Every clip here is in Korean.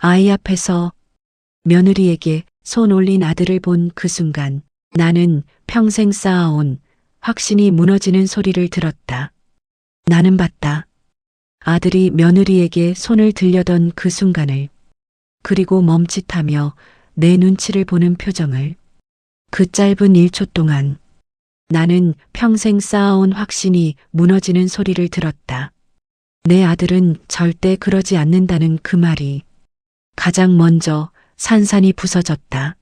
아이 앞에서 며느리에게 손 올린 아들을 본 그 순간 나는 평생 쌓아온 확신이 무너지는 소리를 들었다. 나는 봤다. 아들이 며느리에게 손을 들려던 그 순간을, 그리고 멈칫하며 내 눈치를 보는 표정을. 그 짧은 1초 동안 나는 평생 쌓아온 확신이 무너지는 소리를 들었다. 내 아들은 절대 그러지 않는다는 그 말이 가장 먼저 산산이 부서졌다.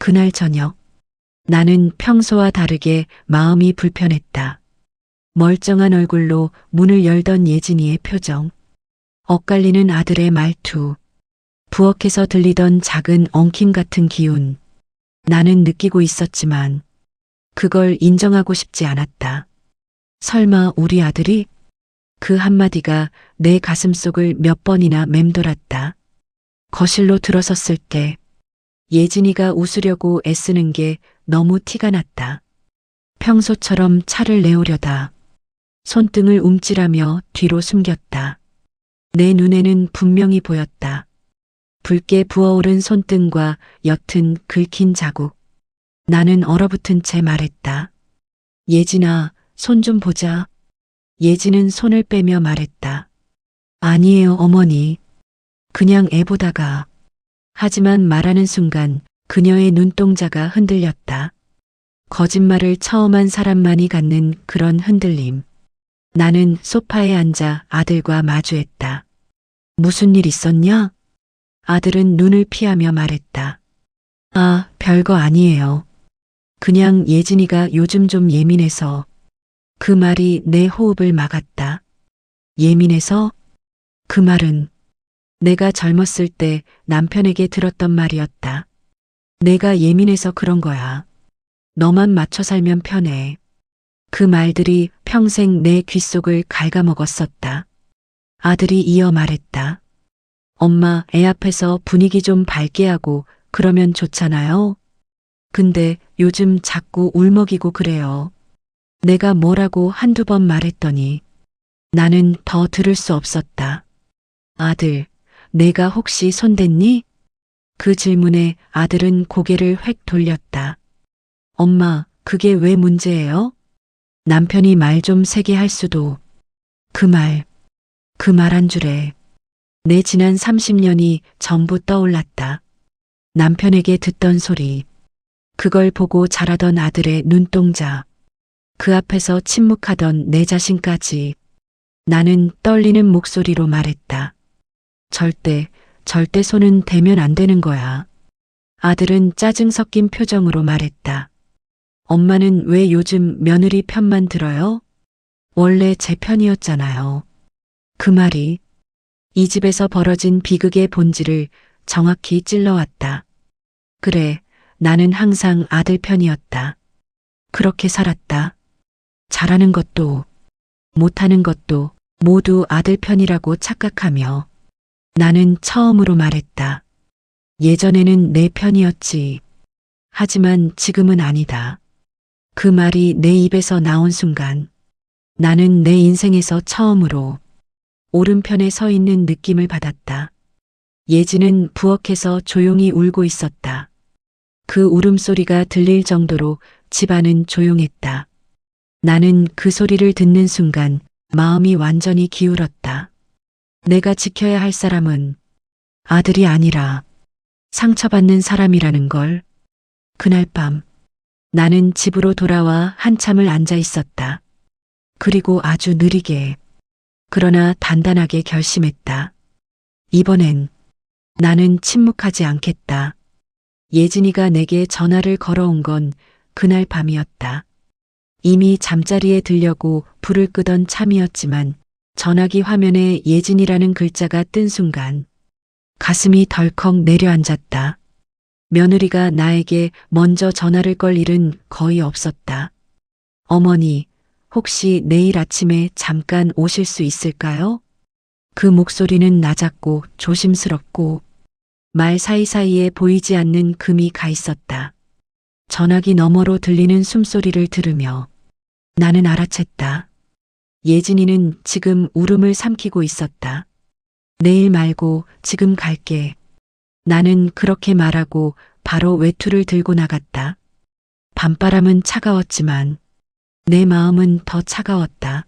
그날 저녁 나는 평소와 다르게 마음이 불편했다. 멀쩡한 얼굴로 문을 열던 예진이의 표정, 엇갈리는 아들의 말투, 부엌에서 들리던 작은 엉킴 같은 기운. 나는 느끼고 있었지만 그걸 인정하고 싶지 않았다. 설마 우리 아들이? 그 한마디가 내 가슴속을 몇 번이나 맴돌았다. 거실로 들어섰을 때 예진이가 웃으려고 애쓰는 게 너무 티가 났다. 평소처럼 차를 내오려다 손등을 움찔하며 뒤로 숨겼다. 내 눈에는 분명히 보였다. 붉게 부어오른 손등과 옅은 긁힌 자국. 나는 얼어붙은 채 말했다. 예진아, 손 좀 보자. 예진은 손을 빼며 말했다. 아니에요, 어머니. 그냥 애 보다가. 하지만 말하는 순간 그녀의 눈동자가 흔들렸다. 거짓말을 처음 한 사람만이 갖는 그런 흔들림. 나는 소파에 앉아 아들과 마주했다. 무슨 일 있었냐? 아들은 눈을 피하며 말했다. 아, 별거 아니에요. 그냥 예진이가 요즘 좀 예민해서. 그 말이 내 호흡을 막았다. 예민해서? 그 말은 내가 젊었을 때 남편에게 들었던 말이었다. 내가 예민해서 그런 거야. 너만 맞춰 살면 편해. 그 말들이 평생 내 귓속을 갉아먹었었다. 아들이 이어 말했다. 엄마, 애 앞에서 분위기 좀 밝게 하고 그러면 좋잖아요. 근데 요즘 자꾸 울먹이고 그래요. 내가 뭐라고 한두 번 말했더니 나는 더 들을 수 없었다. 아들, 내가 혹시 손댔니? 그 질문에 아들은 고개를 획 돌렸다. 엄마, 그게 왜 문제예요? 남편이 말 좀 세게 할 수도. 그 말 한 줄에 내 지난 30년이 전부 떠올랐다. 남편에게 듣던 소리, 그걸 보고 자라던 아들의 눈동자, 그 앞에서 침묵하던 내 자신까지. 나는 떨리는 목소리로 말했다. 절대 손은 대면 안 되는 거야. 아들은 짜증 섞인 표정으로 말했다. 엄마는 왜 요즘 며느리 편만 들어요? 원래 제 편이었잖아요. 그 말이 이 집에서 벌어진 비극의 본질을 정확히 찔러왔다. 그래, 나는 항상 아들 편이었다. 그렇게 살았다. 잘하는 것도 못하는 것도 모두 아들 편이라고 착각하며. 나는 처음으로 말했다. 예전에는 내 편이었지. 하지만 지금은 아니다. 그 말이 내 입에서 나온 순간 나는 내 인생에서 처음으로 오른편에 서 있는 느낌을 받았다. 예진은 부엌에서 조용히 울고 있었다. 그 울음소리가 들릴 정도로 집안은 조용했다. 나는 그 소리를 듣는 순간 마음이 완전히 기울었다. 내가 지켜야 할 사람은 아들이 아니라 상처받는 사람이라는 걸. 그날 밤 나는 집으로 돌아와 한참을 앉아 있었다. 그리고 아주 느리게, 그러나 단단하게 결심했다. 이번엔 나는 침묵하지 않겠다. 예진이가 내게 전화를 걸어온 건 그날 밤이었다. 이미 잠자리에 들려고 불을 끄던 참이었지만 전화기 화면에 예진이라는 글자가 뜬 순간 가슴이 덜컥 내려앉았다. 며느리가 나에게 먼저 전화를 걸 일은 거의 없었다. 어머니, 혹시 내일 아침에 잠깐 오실 수 있을까요? 그 목소리는 낮았고 조심스럽고 말 사이사이에 보이지 않는 금이 가 있었다. 전화기 너머로 들리는 숨소리를 들으며 나는 알아챘다. 예진이는 지금 울음을 삼키고 있었다. 내일 말고 지금 갈게. 나는 그렇게 말하고 바로 외투를 들고 나갔다. 밤바람은 차가웠지만 내 마음은 더 차가웠다.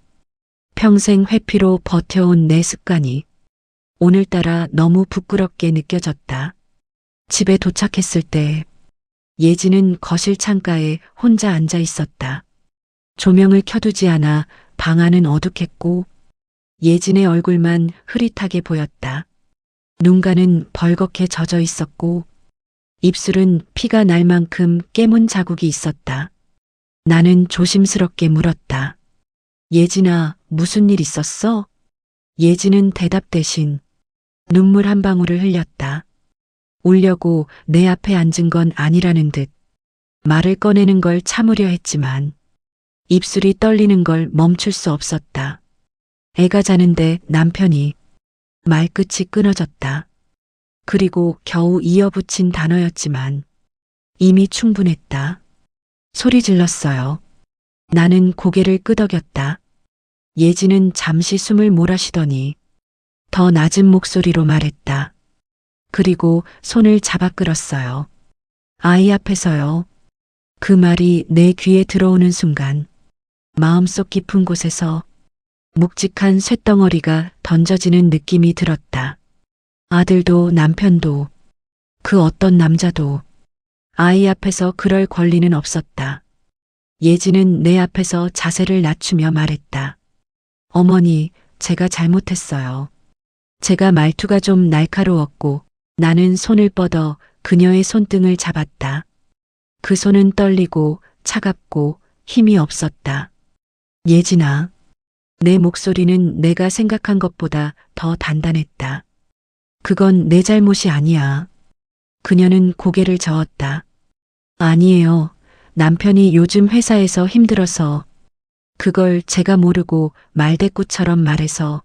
평생 회피로 버텨온 내 습관이 오늘따라 너무 부끄럽게 느껴졌다. 집에 도착했을 때 예진은 거실 창가에 혼자 앉아 있었다. 조명을 켜두지 않아 방 안은 어둑했고 예진의 얼굴만 흐릿하게 보였다. 눈가는 벌겋게 젖어 있었고 입술은 피가 날 만큼 깨문 자국이 있었다. 나는 조심스럽게 물었다. 예진아, 무슨 일 있었어? 예진은 대답 대신 눈물 한 방울을 흘렸다. 울려고 내 앞에 앉은 건 아니라는 듯 말을 꺼내는 걸 참으려 했지만 입술이 떨리는 걸 멈출 수 없었다. 애가 자는데 남편이 말끝이 끊어졌다. 그리고 겨우 이어붙인 단어였지만 이미 충분했다. 소리 질렀어요. 나는 고개를 끄덕였다. 예진은 잠시 숨을 몰아쉬더니 더 낮은 목소리로 말했다. 그리고 손을 잡아 끌었어요. 아이 앞에서요. 그 말이 내 귀에 들어오는 순간 마음속 깊은 곳에서 묵직한 쇳덩어리가 던져지는 느낌이 들었다. 아들도 남편도 그 어떤 남자도 아이 앞에서 그럴 권리는 없었다. 예진은 내 앞에서 자세를 낮추며 말했다. 어머니, 제가 잘못했어요. 제가 말투가 좀 날카로웠고 나는 손을 뻗어 그녀의 손등을 잡았다. 그 손은 떨리고 차갑고 힘이 없었다. 예진아, 내 목소리는 내가 생각한 것보다 더 단단했다. 그건 내 잘못이 아니야. 그녀는 고개를 저었다. 아니에요. 남편이 요즘 회사에서 힘들어서 그걸 제가 모르고 말대꾸처럼 말해서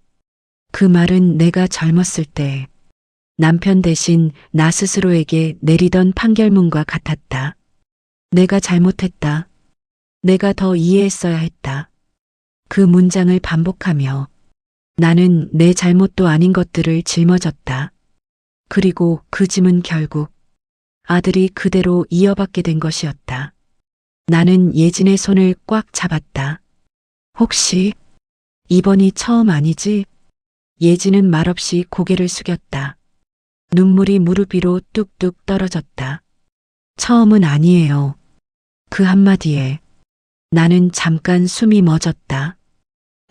그 말은 내가 젊었을 때 남편 대신 나 스스로에게 내리던 판결문과 같았다. 내가 잘못했다. 내가 더 이해했어야 했다. 그 문장을 반복하며 나는 내 잘못도 아닌 것들을 짊어졌다. 그리고 그 짐은 결국 아들이 그대로 이어받게 된 것이었다. 나는 예진의 손을 꽉 잡았다. 혹시 이번이 처음 아니지? 예진은 말없이 고개를 숙였다. 눈물이 무릎 위로 뚝뚝 떨어졌다. 처음은 아니에요. 그 한마디에 나는 잠깐 숨이 멎었다.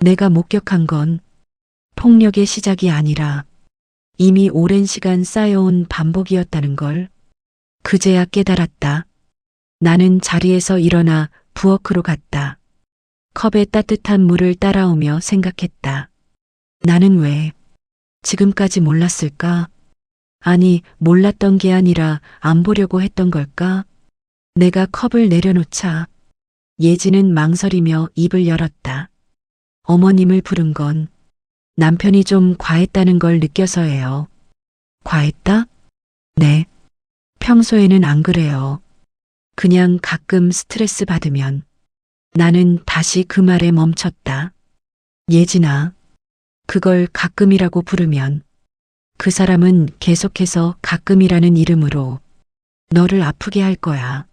내가 목격한 건 폭력의 시작이 아니라 이미 오랜 시간 쌓여온 반복이었다는 걸 그제야 깨달았다. 나는 자리에서 일어나 부엌으로 갔다. 컵에 따뜻한 물을 따라오며 생각했다. 나는 왜 지금까지 몰랐을까? 아니, 몰랐던 게 아니라 안 보려고 했던 걸까? 내가 컵을 내려놓자 예진은 망설이며 입을 열었다. 어머님을 부른 건 남편이 좀 과했다는 걸 느껴서예요. 과했다? 네. 평소에는 안 그래요. 그냥 가끔 스트레스 받으면. 나는 다시 그 말에 멈췄다. 예진아, 그걸 가끔이라고 부르면 그 사람은 계속해서 가끔이라는 이름으로 너를 아프게 할 거야.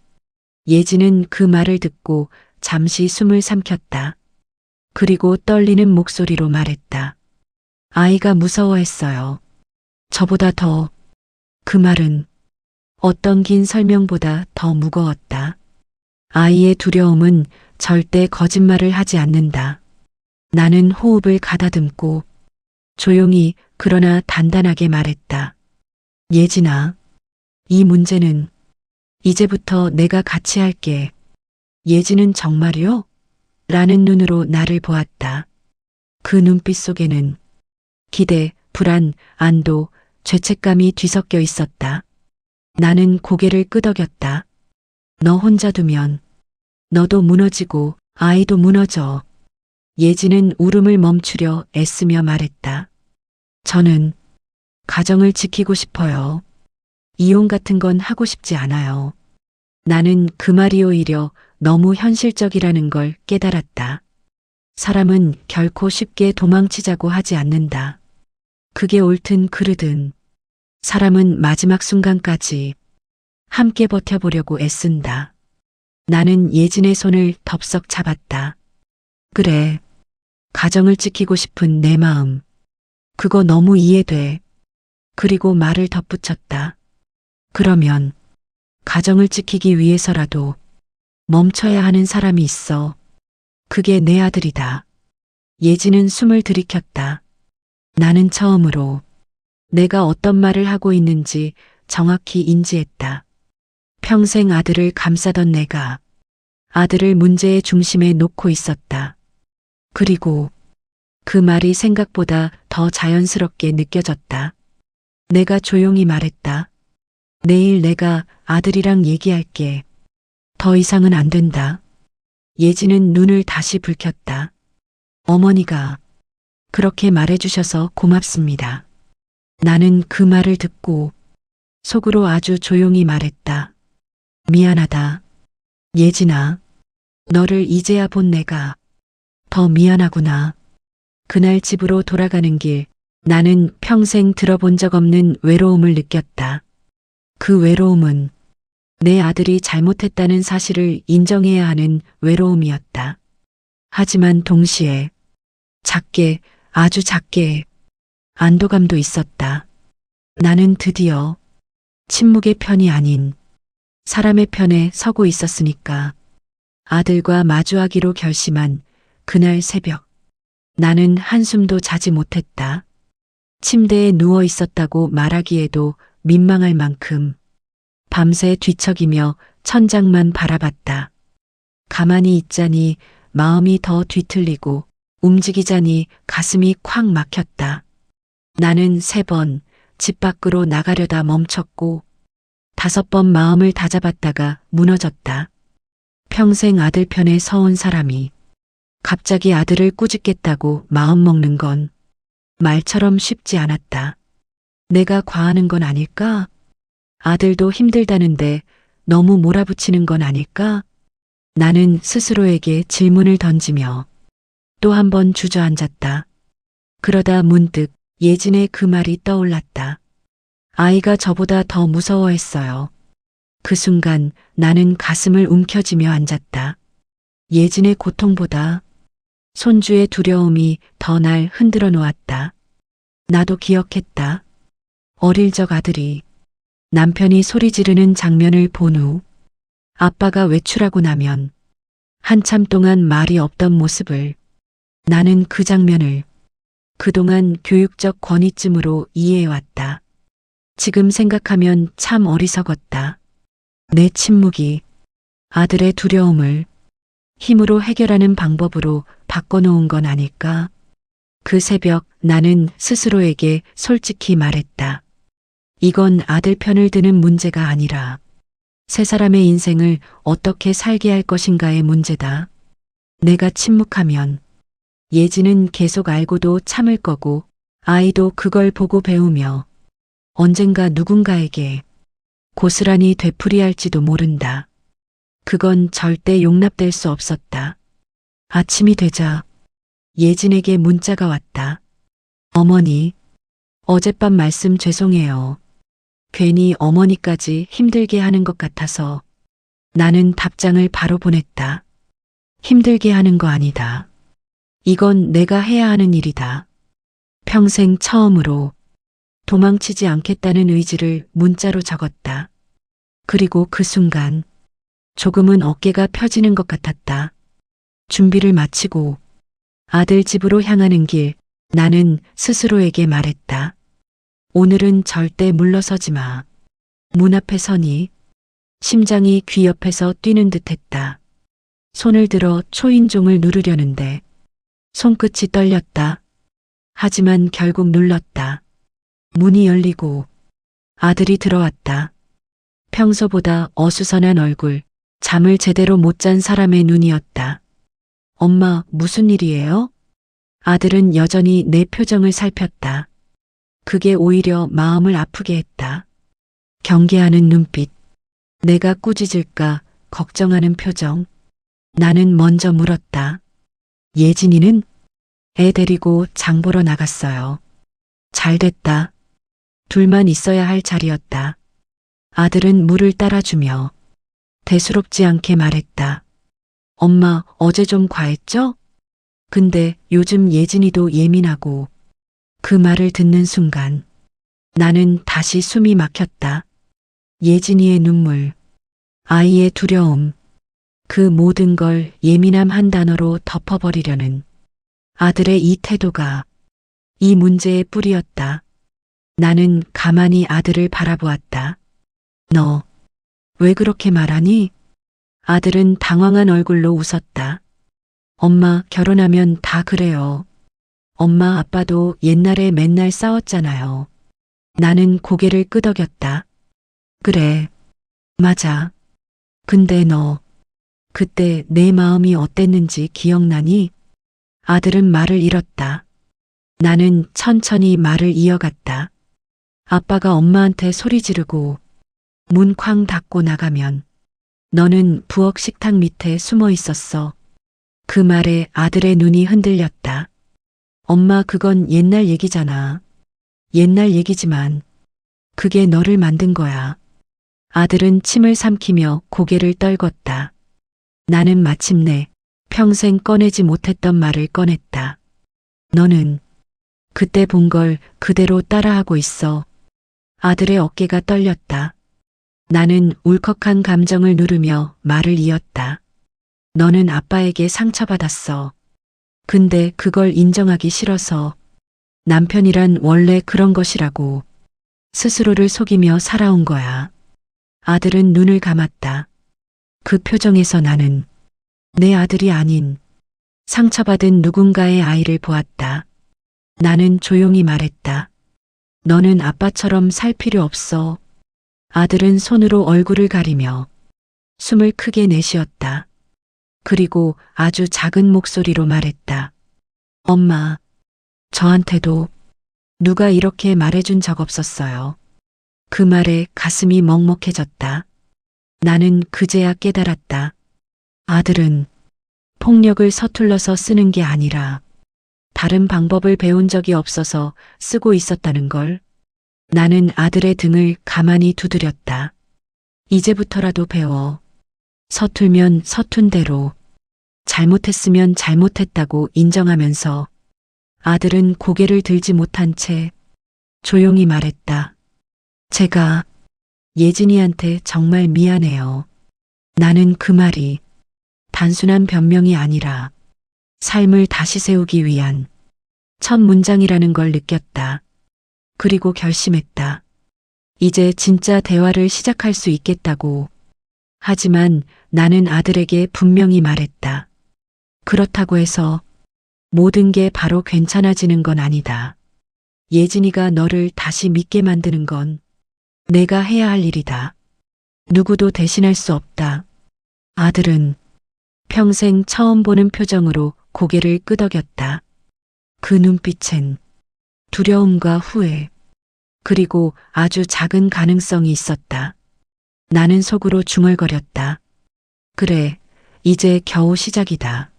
예진은 그 말을 듣고 잠시 숨을 삼켰다. 그리고 떨리는 목소리로 말했다. 아이가 무서워했어요. 저보다 더. 그 말은 어떤 긴 설명보다 더 무거웠다. 아이의 두려움은 절대 거짓말을 하지 않는다. 나는 호흡을 가다듬고 조용히 그러나 단단하게 말했다. 예진아, 이 문제는 이제부터 내가 같이 할게. 예진은 정말요? 라는 눈으로 나를 보았다. 그 눈빛 속에는 기대, 불안, 안도, 죄책감이 뒤섞여 있었다. 나는 고개를 끄덕였다. 너 혼자 두면 너도 무너지고 아이도 무너져. 예진은 울음을 멈추려 애쓰며 말했다. 저는 가정을 지키고 싶어요. 이혼 같은 건 하고 싶지 않아요. 나는 그 말이 오히려 너무 현실적이라는 걸 깨달았다. 사람은 결코 쉽게 도망치자고 하지 않는다. 그게 옳든 그르든 사람은 마지막 순간까지 함께 버텨보려고 애쓴다. 나는 예진의 손을 덥석 잡았다. 그래, 가정을 지키고 싶은 내 마음. 그거 너무 이해돼. 그리고 말을 덧붙였다. 그러면 가정을 지키기 위해서라도 멈춰야 하는 사람이 있어. 그게 내 아들이다. 예진은 숨을 들이켰다. 나는 처음으로 내가 어떤 말을 하고 있는지 정확히 인지했다. 평생 아들을 감싸던 내가 아들을 문제의 중심에 놓고 있었다. 그리고 그 말이 생각보다 더 자연스럽게 느껴졌다. 내가 조용히 말했다. 내일 내가 아들이랑 얘기할게. 더 이상은 안 된다. 예진은 눈을 다시 붉혔다. 어머니가 그렇게 말해주셔서 고맙습니다. 나는 그 말을 듣고 속으로 아주 조용히 말했다. 미안하다. 예진아, 너를 이제야 본 내가 더 미안하구나. 그날 집으로 돌아가는 길, 나는 평생 들어본 적 없는 외로움을 느꼈다. 그 외로움은 내 아들이 잘못했다는 사실을 인정해야 하는 외로움이었다. 하지만 동시에 작게, 아주 작게 안도감도 있었다. 나는 드디어 침묵의 편이 아닌 사람의 편에 서고 있었으니까. 아들과 마주하기로 결심한 그날 새벽, 나는 한숨도 자지 못했다. 침대에 누워 있었다고 말하기에도 민망할 만큼 밤새 뒤척이며 천장만 바라봤다. 가만히 있자니 마음이 더 뒤틀리고 움직이자니 가슴이 콱 막혔다. 나는 3번 집 밖으로 나가려다 멈췄고 5번 마음을 다잡았다가 무너졌다. 평생 아들 편에 서온 사람이 갑자기 아들을 꾸짖겠다고 마음먹는 건 말처럼 쉽지 않았다. 내가 과하는 건 아닐까? 아들도 힘들다는데 너무 몰아붙이는 건 아닐까? 나는 스스로에게 질문을 던지며 또 한 번 주저앉았다. 그러다 문득 예진의 그 말이 떠올랐다. 아이가 저보다 더 무서워했어요. 그 순간 나는 가슴을 움켜쥐며 앉았다. 예진의 고통보다 손주의 두려움이 더 날 흔들어 놓았다. 나도 기억했다. 어릴 적 아들이 남편이 소리 지르는 장면을 본 후 아빠가 외출하고 나면 한참 동안 말이 없던 모습을. 나는 그 장면을 그동안 교육적 권위쯤으로 이해해왔다. 지금 생각하면 참 어리석었다. 내 침묵이 아들의 두려움을 힘으로 해결하는 방법으로 바꿔놓은 건 아닐까? 그 새벽 나는 스스로에게 솔직히 말했다. 이건 아들 편을 드는 문제가 아니라 세 사람의 인생을 어떻게 살게 할 것인가의 문제다. 내가 침묵하면 예지는 계속 알고도 참을 거고 아이도 그걸 보고 배우며 언젠가 누군가에게 고스란히 되풀이할지도 모른다. 그건 절대 용납될 수 없었다. 아침이 되자 예진에게 문자가 왔다. 어머니, 어젯밤 말씀 죄송해요. 괜히 어머니까지 힘들게 하는 것 같아서. 나는 답장을 바로 보냈다. 힘들게 하는 거 아니다. 이건 내가 해야 하는 일이다. 평생 처음으로 도망치지 않겠다는 의지를 문자로 적었다. 그리고 그 순간 조금은 어깨가 펴지는 것 같았다. 준비를 마치고 아들 집으로 향하는 길, 나는 스스로에게 말했다. 오늘은 절대 물러서지 마. 문 앞에 서니 심장이 귀 옆에서 뛰는 듯했다. 손을 들어 초인종을 누르려는데 손끝이 떨렸다. 하지만 결국 눌렀다. 문이 열리고 아들이 들어왔다. 평소보다 어수선한 얼굴, 잠을 제대로 못 잔 사람의 눈이었다. 엄마, 무슨 일이에요? 아들은 여전히 내 표정을 살폈다. 그게 오히려 마음을 아프게 했다. 경계하는 눈빛, 내가 꾸짖을까 걱정하는 표정. 나는 먼저 물었다. 예진이는? 애 데리고 장 보러 나갔어요. 잘 됐다. 둘만 있어야 할 자리였다. 아들은 물을 따라주며 대수롭지 않게 말했다. 엄마, 어제 좀 과했죠? 근데 요즘 예진이도 예민하고. 그 말을 듣는 순간 나는 다시 숨이 막혔다. 예진이의 눈물, 아이의 두려움, 그 모든 걸 예민함 한 단어로 덮어버리려는 아들의 이 태도가 이 문제의 뿌리였다. 나는 가만히 아들을 바라보았다. 너, 왜 그렇게 말하니? 아들은 당황한 얼굴로 웃었다. 엄마, 결혼하면 다 그래요. 엄마 아빠도 옛날에 맨날 싸웠잖아요. 나는 고개를 끄덕였다. 그래, 맞아. 근데 너, 그때 내 마음이 어땠는지 기억나니? 아들은 말을 잃었다. 나는 천천히 말을 이어갔다. 아빠가 엄마한테 소리 지르고 문 쾅 닫고 나가면 너는 부엌 식탁 밑에 숨어 있었어. 그 말에 아들의 눈이 흔들렸다. 엄마, 그건 옛날 얘기잖아. 옛날 얘기지만 그게 너를 만든 거야. 아들은 침을 삼키며 고개를 떨궜다. 나는 마침내 평생 꺼내지 못했던 말을 꺼냈다. 너는 그때 본 걸 그대로 따라하고 있어. 아들의 어깨가 떨렸다. 나는 울컥한 감정을 누르며 말을 이었다. 너는 아빠에게 상처받았어. 근데 그걸 인정하기 싫어서 남편이란 원래 그런 것이라고 스스로를 속이며 살아온 거야. 아들은 눈을 감았다. 그 표정에서 나는 내 아들이 아닌 상처받은 누군가의 아이를 보았다. 나는 조용히 말했다. 너는 아빠처럼 살 필요 없어. 아들은 손으로 얼굴을 가리며 숨을 크게 내쉬었다. 그리고 아주 작은 목소리로 말했다. 엄마, 저한테도 누가 이렇게 말해준 적 없었어요. 그 말에 가슴이 먹먹해졌다. 나는 그제야 깨달았다. 아들은 폭력을 서툴러서 쓰는 게 아니라 다른 방법을 배운 적이 없어서 쓰고 있었다는 걸. 나는 아들의 등을 가만히 두드렸다. 이제부터라도 배워. 서툴면 서툰 대로, 잘못했으면 잘못했다고 인정하면서. 아들은 고개를 들지 못한 채 조용히 말했다. 제가 예진이한테 정말 미안해요. 나는 그 말이 단순한 변명이 아니라 삶을 다시 세우기 위한 첫 문장이라는 걸 느꼈다. 그리고 결심했다. 이제 진짜 대화를 시작할 수 있겠다고. 하지만 나는 아들에게 분명히 말했다. 그렇다고 해서 모든 게 바로 괜찮아지는 건 아니다. 예진이가 너를 다시 믿게 만드는 건 내가 해야 할 일이다. 누구도 대신할 수 없다. 아들은 평생 처음 보는 표정으로 고개를 끄덕였다. 그 눈빛엔 두려움과 후회, 그리고 아주 작은 가능성이 있었다. 나는 속으로 중얼거렸다. 그래, 이제 겨우 시작이다.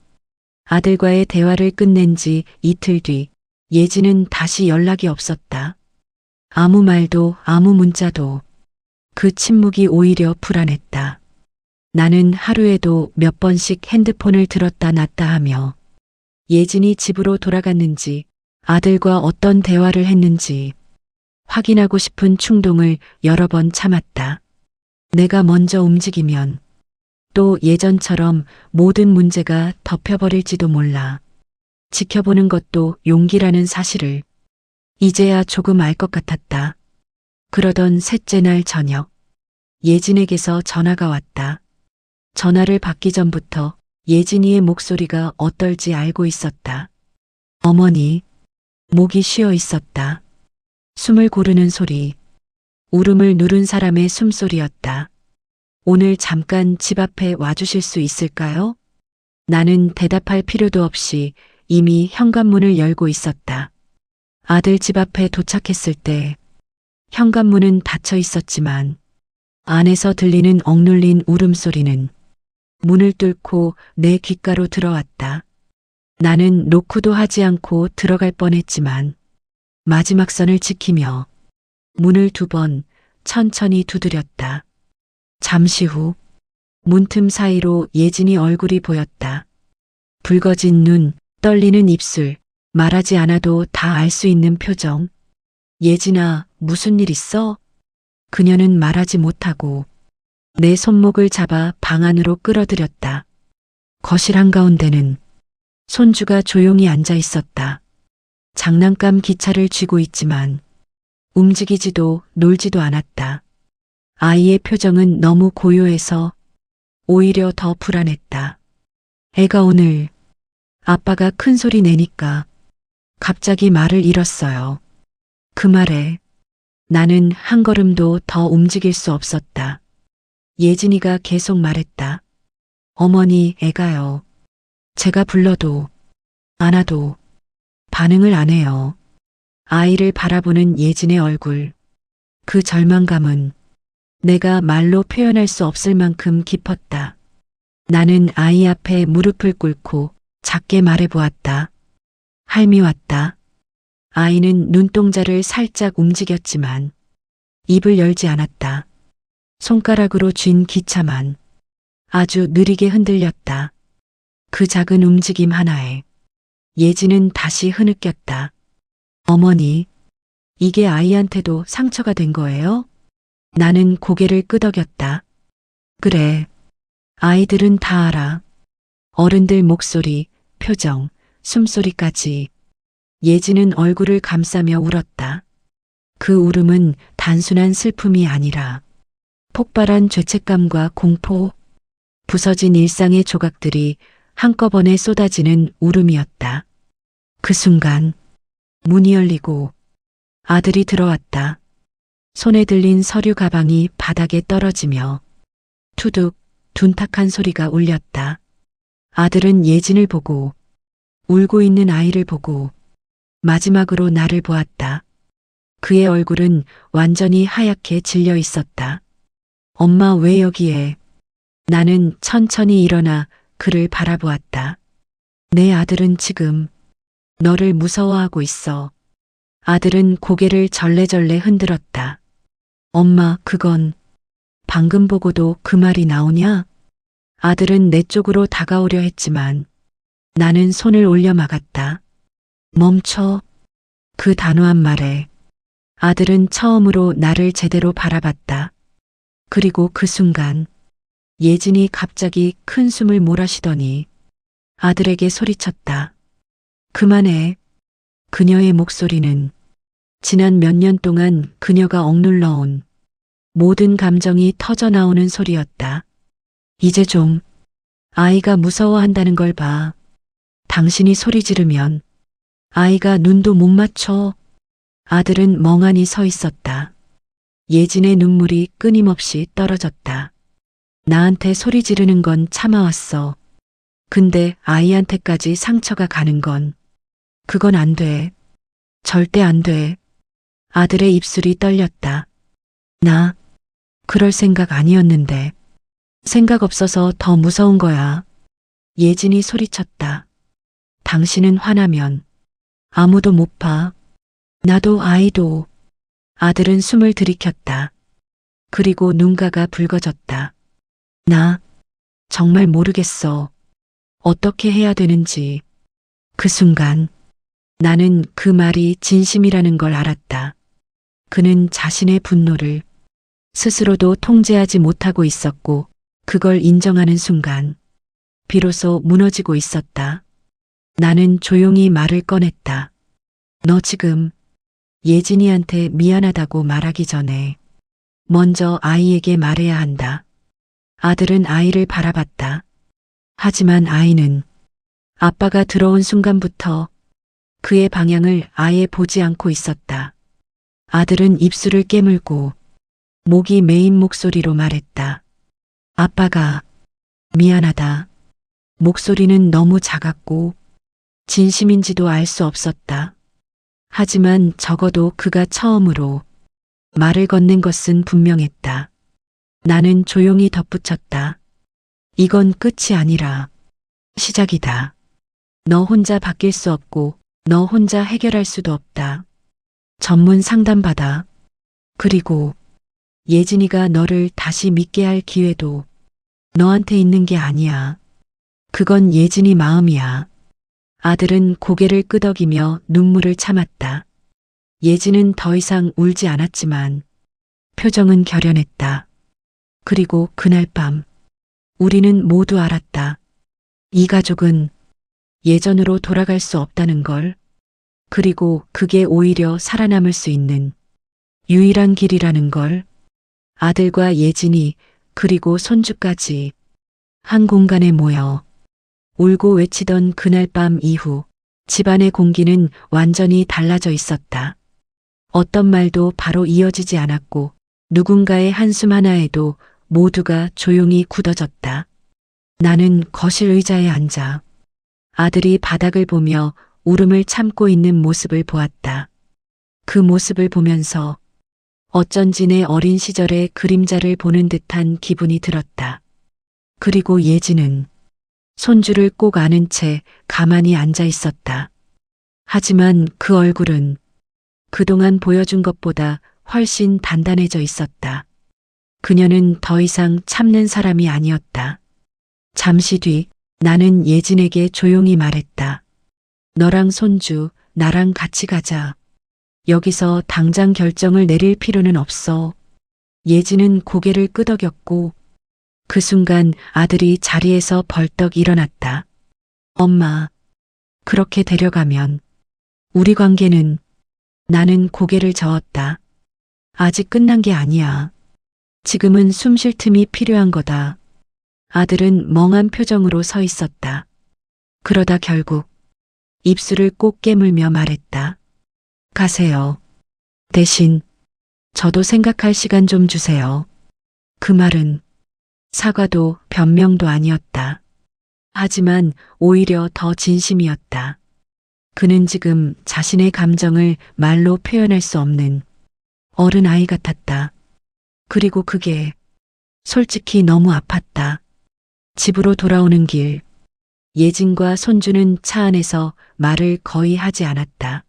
아들과의 대화를 끝낸 지 이틀 뒤 예진은 다시 연락이 없었다. 아무 말도 아무 문자도. 그 침묵이 오히려 불안했다. 나는 하루에도 몇 번씩 핸드폰을 들었다 놨다 하며 예진이 집으로 돌아갔는지 아들과 어떤 대화를 했는지 확인하고 싶은 충동을 여러 번 참았다. 내가 먼저 움직이면 또 예전처럼 모든 문제가 덮여버릴지도 몰라. 지켜보는 것도 용기라는 사실을 이제야 조금 알 것 같았다. 그러던 셋째 날 저녁, 예진에게서 전화가 왔다. 전화를 받기 전부터 예진이의 목소리가 어떨지 알고 있었다. 어머니, 목이 쉬어 있었다. 숨을 고르는 소리, 울음을 누른 사람의 숨소리였다. 오늘 잠깐 집 앞에 와주실 수 있을까요? 나는 대답할 필요도 없이 이미 현관문을 열고 있었다. 아들 집 앞에 도착했을 때 현관문은 닫혀 있었지만 안에서 들리는 억눌린 울음소리는 문을 뚫고 내 귓가로 들어왔다. 나는 노크도 하지 않고 들어갈 뻔했지만 마지막 선을 지키며 문을 2번 천천히 두드렸다. 잠시 후 문틈 사이로 예진이 얼굴이 보였다. 붉어진 눈, 떨리는 입술, 말하지 않아도 다 알 수 있는 표정. 예진아, 무슨 일 있어? 그녀는 말하지 못하고 내 손목을 잡아 방 안으로 끌어들였다. 거실 한가운데는 손주가 조용히 앉아 있었다. 장난감 기차를 쥐고 있지만 움직이지도 놀지도 않았다. 아이의 표정은 너무 고요해서 오히려 더 불안했다. 애가 오늘 아빠가 큰 소리 내니까 갑자기 말을 잃었어요. 그 말에 나는 한 걸음도 더 움직일 수 없었다. 예진이가 계속 말했다. 어머니, 애가요. 제가 불러도 안 와도 반응을 안 해요. 아이를 바라보는 예진의 얼굴. 그 절망감은 내가 말로 표현할 수 없을 만큼 깊었다. 나는 아이 앞에 무릎을 꿇고 작게 말해보았다. 할미 왔다. 아이는 눈동자를 살짝 움직였지만 입을 열지 않았다. 손가락으로 쥔 기차만 아주 느리게 흔들렸다. 그 작은 움직임 하나에 예진은 다시 흐느꼈다. 어머니, 이게 아이한테도 상처가 된 거예요? 나는 고개를 끄덕였다. 그래, 아이들은 다 알아. 어른들 목소리, 표정, 숨소리까지. 예진은 얼굴을 감싸며 울었다. 그 울음은 단순한 슬픔이 아니라 폭발한 죄책감과 공포, 부서진 일상의 조각들이 한꺼번에 쏟아지는 울음이었다. 그 순간 문이 열리고 아들이 들어왔다. 손에 들린 서류 가방이 바닥에 떨어지며 투둑 둔탁한 소리가 울렸다. 아들은 예진을 보고 울고 있는 아이를 보고 마지막으로 나를 보았다. 그의 얼굴은 완전히 하얗게 질려 있었다. 엄마 왜 여기에? 나는 천천히 일어나 그를 바라보았다. 내 아들은 지금 너를 무서워하고 있어. 아들은 고개를 절레절레 흔들었다. 엄마, 그건 방금 보고도 그 말이 나오냐? 아들은 내 쪽으로 다가오려 했지만 나는 손을 올려 막았다. 멈춰. 그 단호한 말에 아들은 처음으로 나를 제대로 바라봤다. 그리고 그 순간 예진이 갑자기 큰 숨을 몰아쉬더니 아들에게 소리쳤다. 그만해. 그녀의 목소리는 지난 몇 년 동안 그녀가 억눌러온 모든 감정이 터져나오는 소리였다. 이제 좀 아이가 무서워한다는 걸 봐. 당신이 소리 지르면 아이가 눈도 못 맞춰. 아들은 멍하니 서 있었다. 예진의 눈물이 끊임없이 떨어졌다. 나한테 소리 지르는 건 참아왔어. 근데 아이한테까지 상처가 가는 건 그건 안 돼. 절대 안 돼. 아들의 입술이 떨렸다. 나 그럴 생각 아니었는데. 생각 없어서 더 무서운 거야. 예진이 소리쳤다. 당신은 화나면 아무도 못 봐. 나도 아이도. 아들은 숨을 들이켰다. 그리고 눈가가 붉어졌다. 나 정말 모르겠어. 어떻게 해야 되는지. 그 순간 나는 그 말이 진심이라는 걸 알았다. 그는 자신의 분노를 스스로도 통제하지 못하고 있었고 그걸 인정하는 순간 비로소 무너지고 있었다. 나는 조용히 말을 꺼냈다. 너 지금 예진이한테 미안하다고 말하기 전에 먼저 아이에게 말해야 한다. 아들은 아이를 바라봤다. 하지만 아이는 아빠가 들어온 순간부터 그의 방향을 아예 보지 않고 있었다. 아들은 입술을 깨물고 목이 메인 목소리로 말했다. 아빠가 미안하다. 목소리는 너무 작았고 진심인지도 알 수 없었다. 하지만 적어도 그가 처음으로 말을 건넨 것은 분명했다. 나는 조용히 덧붙였다. 이건 끝이 아니라 시작이다. 너 혼자 바뀔 수 없고 너 혼자 해결할 수도 없다. 전문 상담받아. 그리고 예진이가 너를 다시 믿게 할 기회도 너한테 있는 게 아니야. 그건 예진이 마음이야. 아들은 고개를 끄덕이며 눈물을 참았다. 예진은 더 이상 울지 않았지만 표정은 결연했다. 그리고 그날 밤 우리는 모두 알았다. 이 가족은 예전으로 돌아갈 수 없다는 걸. 그리고 그게 오히려 살아남을 수 있는 유일한 길이라는 걸. 아들과 예진이 그리고 손주까지 한 공간에 모여 울고 외치던 그날 밤 이후 집안의 공기는 완전히 달라져 있었다. 어떤 말도 바로 이어지지 않았고 누군가의 한숨 하나에도 모두가 조용히 굳어졌다. 나는 거실 의자에 앉아 아들이 바닥을 보며 울음을 참고 있는 모습을 보았다. 그 모습을 보면서 어쩐지 내 어린 시절의 그림자를 보는 듯한 기분이 들었다. 그리고 예진은 손주를 꼭 안은 채 가만히 앉아 있었다. 하지만 그 얼굴은 그동안 보여준 것보다 훨씬 단단해져 있었다. 그녀는 더 이상 참는 사람이 아니었다. 잠시 뒤 나는 예진에게 조용히 말했다. 너랑 손주, 나랑 같이 가자. 여기서 당장 결정을 내릴 필요는 없어. 예진은 고개를 끄덕였고 그 순간 아들이 자리에서 벌떡 일어났다. 엄마, 그렇게 데려가면 우리 관계는. 나는 고개를 저었다. 아직 끝난 게 아니야. 지금은 숨 쉴 틈이 필요한 거다. 아들은 멍한 표정으로 서 있었다. 그러다 결국 입술을 꼭 깨물며 말했다. 가세요. 대신 저도 생각할 시간 좀 주세요. 그 말은 사과도 변명도 아니었다. 하지만 오히려 더 진심이었다. 그는 지금 자신의 감정을 말로 표현할 수 없는 어른아이 같았다. 그리고 그게 솔직히 너무 아팠다. 집으로 돌아오는 길, 예진과 손주는 차 안에서 말을 거의 하지 않았다.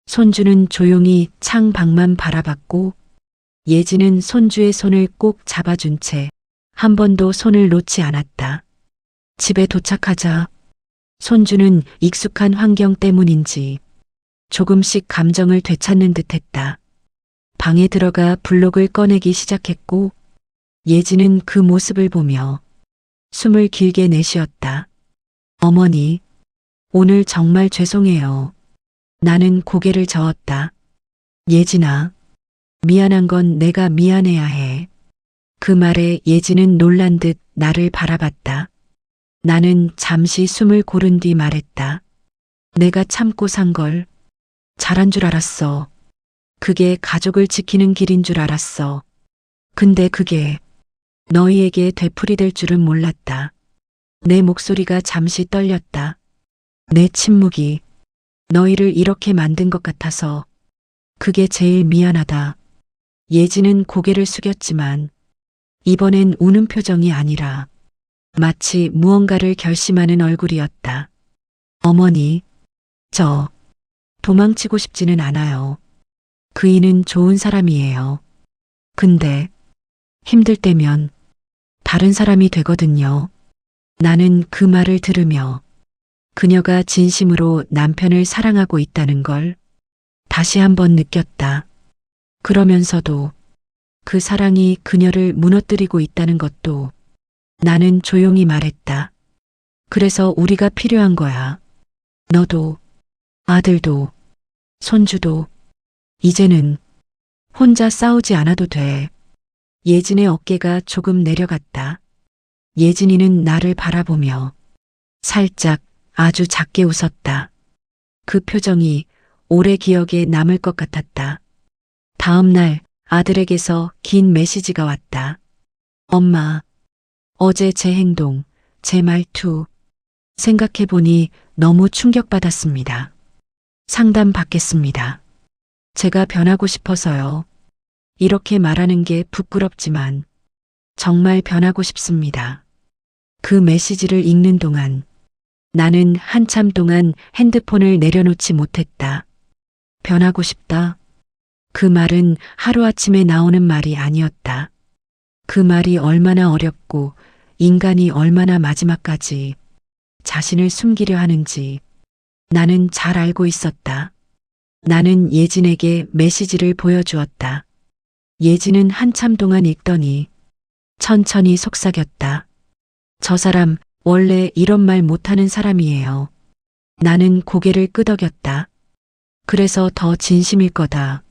손주는 조용히 창 밖만 바라봤고 예진은 손주의 손을 꼭 잡아준 채 한 번도 손을 놓지 않았다. 집에 도착하자 손주는 익숙한 환경 때문인지 조금씩 감정을 되찾는 듯했다. 방에 들어가 블록을 꺼내기 시작했고 예진은 그 모습을 보며 숨을 길게 내쉬었다. 어머니, 오늘 정말 죄송해요. 나는 고개를 저었다. 예진아, 미안한 건 내가 미안해야 해. 그 말에 예진은 놀란 듯 나를 바라봤다. 나는 잠시 숨을 고른 뒤 말했다. 내가 참고 산 걸 잘한 줄 알았어. 그게 가족을 지키는 길인 줄 알았어. 근데 그게 너희에게 되풀이될 줄은 몰랐다. 내 목소리가 잠시 떨렸다. 내 침묵이 너희를 이렇게 만든 것 같아서 그게 제일 미안하다. 예진은 고개를 숙였지만 이번엔 우는 표정이 아니라 마치 무언가를 결심하는 얼굴이었다. 어머니, 저 도망치고 싶지는 않아요. 그이는 좋은 사람이에요. 근데 힘들 때면 다른 사람이 되거든요. 나는 그 말을 들으며 그녀가 진심으로 남편을 사랑하고 있다는 걸 다시 한번 느꼈다. 그러면서도 그 사랑이 그녀를 무너뜨리고 있다는 것도. 나는 조용히 말했다. 그래서 우리가 필요한 거야. 너도, 아들도, 손주도. 이제는 혼자 싸우지 않아도 돼. 예진의 어깨가 조금 내려갔다. 예진이는 나를 바라보며 살짝 아주 작게 웃었다. 그 표정이 오래 기억에 남을 것 같았다. 다음 날 아들에게서 긴 메시지가 왔다. 엄마, 어제 제 행동, 제 말투 생각해보니 너무 충격받았습니다. 상담 받겠습니다. 제가 변하고 싶어서요. 이렇게 말하는 게 부끄럽지만 정말 변하고 싶습니다. 그 메시지를 읽는 동안 나는 한참 동안 핸드폰을 내려놓지 못했다. 변하고 싶다. 그 말은 하루아침에 나오는 말이 아니었다. 그 말이 얼마나 어렵고 인간이 얼마나 마지막까지 자신을 숨기려 하는지 나는 잘 알고 있었다. 나는 예진에게 메시지를 보여주었다. 예진은 한참 동안 읽더니 천천히 속삭였다. 저 사람 원래 이런 말 못하는 사람이에요. 나는 고개를 끄덕였다. 그래서 더 진심일 거다.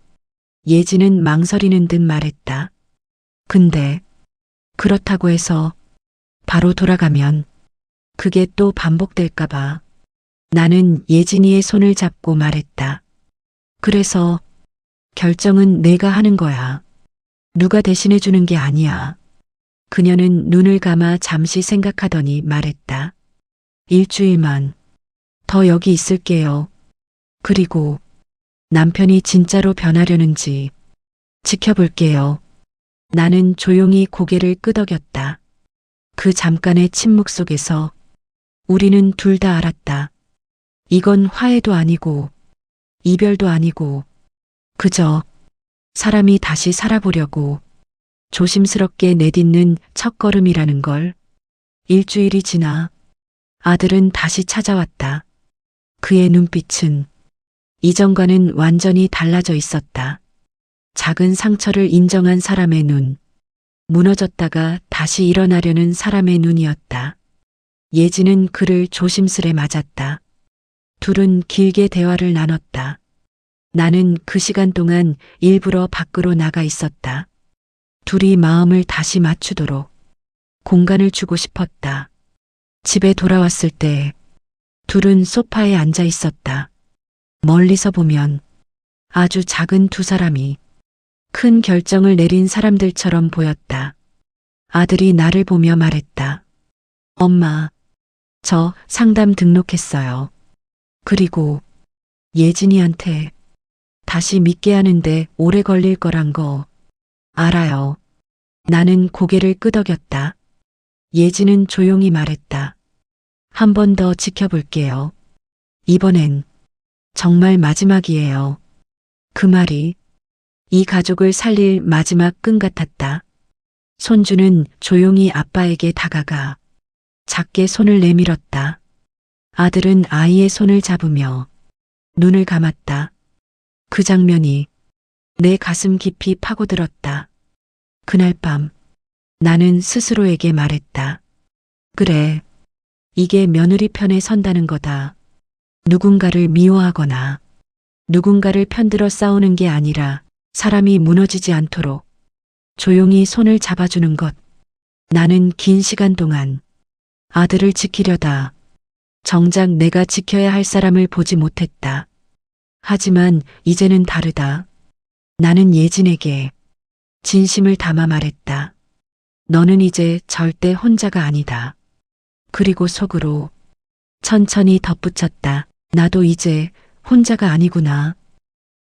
예진은 망설이는 듯 말했다. 근데 그렇다고 해서 바로 돌아가면 그게 또 반복될까봐. 나는 예진이의 손을 잡고 말했다. 그래서 결정은 내가 하는 거야. 누가 대신해 주는 게 아니야. 그녀는 눈을 감아 잠시 생각하더니 말했다. 일주일만 더 여기 있을게요. 그리고 남편이 진짜로 변하려는지 지켜볼게요. 나는 조용히 고개를 끄덕였다. 그 잠깐의 침묵 속에서 우리는 둘 다 알았다. 이건 화해도 아니고 이별도 아니고 그저 사람이 다시 살아보려고 조심스럽게 내딛는 첫걸음이라는 걸. 일주일이 지나 아들은 다시 찾아왔다. 그의 눈빛은 이전과는 완전히 달라져 있었다. 작은 상처를 인정한 사람의 눈, 무너졌다가 다시 일어나려는 사람의 눈이었다. 예진은 그를 조심스레 맞았다. 둘은 길게 대화를 나눴다. 나는 그 시간 동안 일부러 밖으로 나가 있었다. 둘이 마음을 다시 맞추도록 공간을 주고 싶었다. 집에 돌아왔을 때 둘은 소파에 앉아 있었다. 멀리서 보면 아주 작은 두 사람이 큰 결정을 내린 사람들처럼 보였다. 아들이 나를 보며 말했다. 엄마, 저 상담 등록했어요. 그리고 예진이한테 다시 믿게 하는데 오래 걸릴 거란 거 알아요. 나는 고개를 끄덕였다. 예진은 조용히 말했다. 한 번 더 지켜볼게요. 이번엔 정말 마지막이에요. 그 말이 이 가족을 살릴 마지막 끈 같았다. 손주는 조용히 아빠에게 다가가 작게 손을 내밀었다. 아들은 아이의 손을 잡으며 눈을 감았다. 그 장면이 내 가슴 깊이 파고들었다. 그날 밤 나는 스스로에게 말했다. 그래, 이게 며느리 편에 선다는 거다. 누군가를 미워하거나 누군가를 편들어 싸우는 게 아니라 사람이 무너지지 않도록 조용히 손을 잡아주는 것. 나는 긴 시간 동안 아들을 지키려다 정작 내가 지켜야 할 사람을 보지 못했다. 하지만 이제는 다르다. 나는 예진에게 진심을 담아 말했다. 너는 이제 절대 혼자가 아니다. 그리고 속으로 천천히 덧붙였다. 나도 이제 혼자가 아니구나.